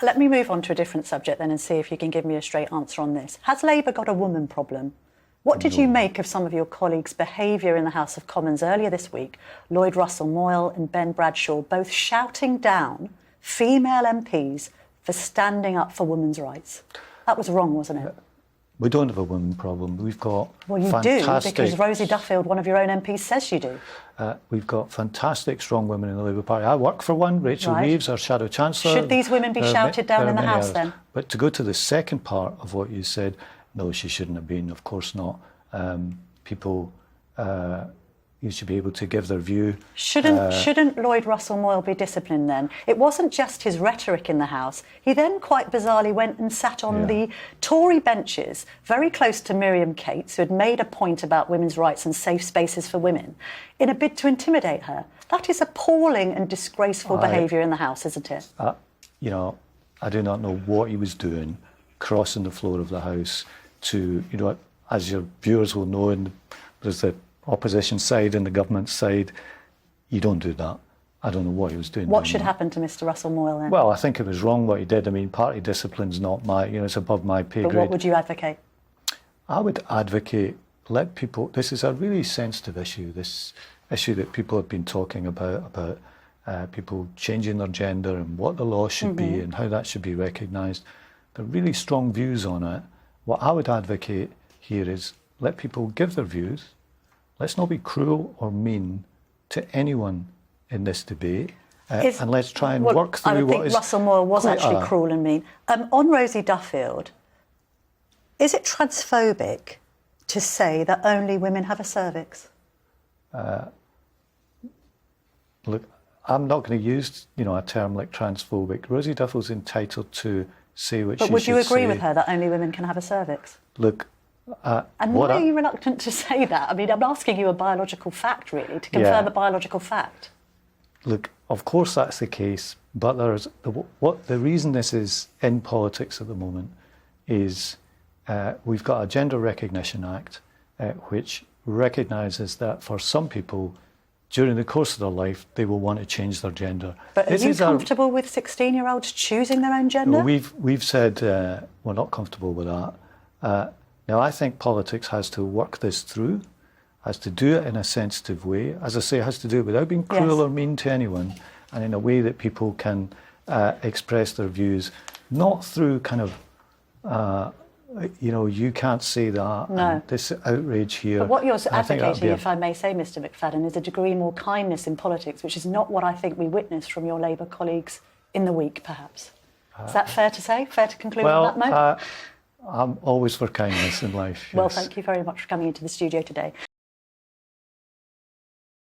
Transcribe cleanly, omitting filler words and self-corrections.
Let me move on to a different subject then and see if you can give me a straight answer on this. Has Labour got a woman problem? What did you make of some of your colleagues' behaviour in the House of Commons earlier this week? Lloyd Russell-Moyle and Ben Bradshaw both shouting down female MPs for standing up for women's rights. That was wrong, wasn't it? We don't have a women problem. We've got Well, you do, because Rosie Duffield, one of your own MPs, says you do. We've got fantastic, strong women in the Labour Party. I work for one, Rachel Reeves, our Shadow Chancellor. Should these women be shouted down in the House then? But to go to the second part of what you said, no, she shouldn't have been, of course not. People, you should be able to give their view. Shouldn't Lloyd Russell-Moyle be disciplined then? It wasn't just his rhetoric in the House. He then quite bizarrely went and sat on the Tory benches, very close to Miriam Cates, who had made a point about women's rights and safe spaces for women, in a bid to intimidate her. That is appalling and disgraceful behaviour in the House, isn't it? You know, I do not know what he was doing, crossing the floor of the House to, you know, as your viewers will know, and there's the opposition side and the government side, you don't do that. I don't know what he was doing. What should happen to Mr Russell-Moyle then? Well, I think it was wrong what he did. I mean, party discipline's not my, you know, it's above my pay grade. But what would you advocate? I would advocate, let people, this is a really sensitive issue, this issue that people have been talking about people changing their gender and what the law should be and how that should be recognised. There are really strong views on it. What I would advocate here is let people give their views. Let's not be cruel or mean to anyone in this debate, and let's try and work through what is... I think Russell-Moyle was actually cruel and mean. On Rosie Duffield, is it transphobic to say that only women have a cervix? Look, I'm not going to use, you know, a term like transphobic. Rosie Duffield's entitled to say what she should say. But would you agree with her that only women can have a cervix? Look, and why are you reluctant to say that? I mean, I'm asking you a biological fact, really, to confirm a biological fact. Look, of course that's the case, but there's the reason this is in politics at the moment is we've got a Gender Recognition Act which recognises that for some people, during the course of their life, they will want to change their gender. But are you comfortable with 16-year-olds choosing their own gender? No, we've said we're not comfortable with that. Now, I think politics has to work this through, has to do it in a sensitive way. As I say, it has to do it without being cruel or mean to anyone, and in a way that people can express their views, not through kind of, you know, you can't say that, and this outrage here. But what you're advocating, if I may say, Mr McFadden, is a degree more kindness in politics, which is not what I think we witnessed from your Labour colleagues in the week, perhaps. Is that fair to say? Fair to conclude on that note? I'm always for kindness in life. Yes. Well, thank you very much for coming into the studio today.